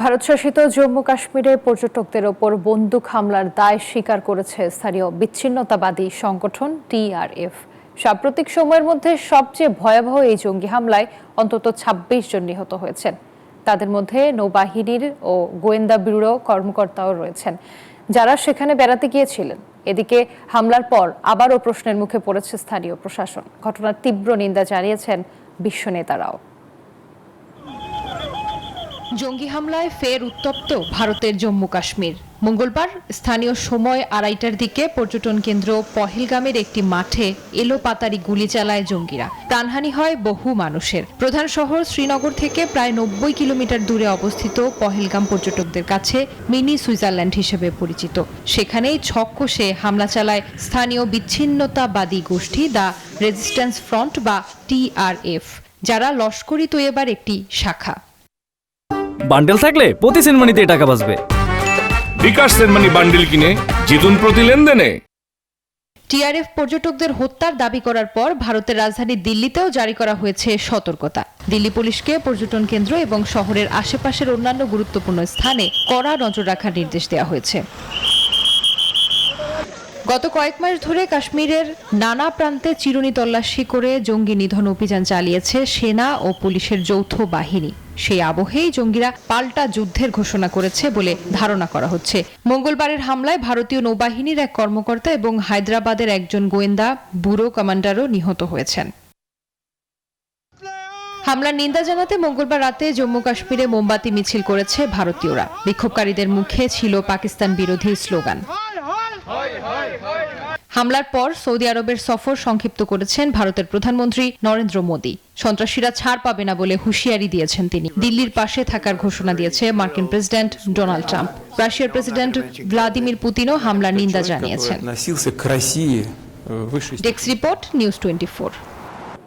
ভারত শাসিত জম্মু কাশ্মীরে পর্যটকদের ওপর বন্দুক হামলার দায় স্বীকার করেছে স্থানীয় বিচ্ছিন্নতাবাদী সংগঠন টিআরএফ। সাম্প্রতিক সময়ের মধ্যে সবচেয়ে ভয়াবহ এই জঙ্গি হামলায় অন্তত ২৬ জন নিহত হয়েছেন। তাদের মধ্যে নৌবাহিনীর ও গোয়েন্দা ব্যুরো কর্মকর্তাও রয়েছেন, যারা সেখানে বেড়াতে গিয়েছিলেন। এদিকে হামলার পর আবারও প্রশ্নের মুখে পড়েছে স্থানীয় প্রশাসন। ঘটনার তীব্র নিন্দা জানিয়েছেন বিশ্ব নেতারাও। জঙ্গি হামলায় ফের উত্তপ্ত ভারতের জম্মু কাশ্মীর। মঙ্গলবার স্থানীয় সময় ২:৩০টার দিকে পর্যটন কেন্দ্র পহেলগামের একটি মাঠে এলোপাতাড়ি গুলি চালায় জঙ্গিরা। প্রাণহানি হয় বহু মানুষের। প্রধান শহর শ্রীনগর থেকে প্রায় ৯০ কিলোমিটার দূরে অবস্থিত পহেলগাম পর্যটকদের কাছে মিনি সুইজারল্যান্ড হিসেবে পরিচিত। সেখানেই ছক কষে হামলা চালায় স্থানীয় বিচ্ছিন্নতাবাদী গোষ্ঠী দ্য রেজিস্ট্যান্স ফ্রন্ট বা টিআরএফ, যারা লস্করি তৈয়বার একটি শাখা। বান্ডেল থাকলে প্রতি সেনমানিতে টাকা বাঁচবে। বিকাশ সেনমানি বান্ডেল কিনে জিতুন প্রতি লেনদেনে। টিআরএফ পর্যটকদের হত্যার দাবি করার পর ভারতের রাজধানী দিল্লিতেও জারি করা হয়েছে সতর্কতা। দিল্লি পুলিশকে পর্যটন কেন্দ্র এবং শহরের আশেপাশের অন্যান্য গুরুত্বপূর্ণ স্থানে কড়া নজর রাখার নির্দেশ দেওয়া হয়েছে। গত কয়েক মাস ধরে কাশ্মীরের নানা প্রান্তে চিরুনি তল্লাশি করে জঙ্গি নিধন অভিযান চালিয়েছে সেনা ও পুলিশের যৌথ বাহিনী। সেই আবহেই জঙ্গিরা পাল্টা যুদ্ধের ঘোষণা করেছে বলে ধারণা করা হচ্ছে। মঙ্গলবারের হামলায় ভারতীয় নৌবাহিনীর এক কর্মকর্তা এবং হায়দ্রাবাদের একজন গোয়েন্দা ব্যুরো কমান্ডারও নিহত হয়েছেন। হামলার নিন্দা জানাতে মঙ্গলবার রাতে জম্মু কাশ্মীরে মোমবাতি মিছিল করেছে ভারতীয়রা। বিক্ষোভকারীদের মুখে ছিল পাকিস্তান বিরোধী স্লোগান। হামলার পর সৌদি আরবের সফর সংক্ষিপ্ত করেছেন ভারতের প্রধানমন্ত্রী নরেন্দ্র মোদী। সন্ত্রাসীরা ছাড় পাবে না বলে হুঁশিয়ারি দিয়েছেন তিনি। দিল্লির পাশে থাকার ঘোষণা দিয়েছে মার্কিন প্রেসিডেন্ট ডোনাল্ড ট্রাম্প। রাশিয়ার প্রেসিডেন্ট ভ্লাদিমির পুতিনও হামলার নিন্দা জানিয়েছেন। Desk report, news 24।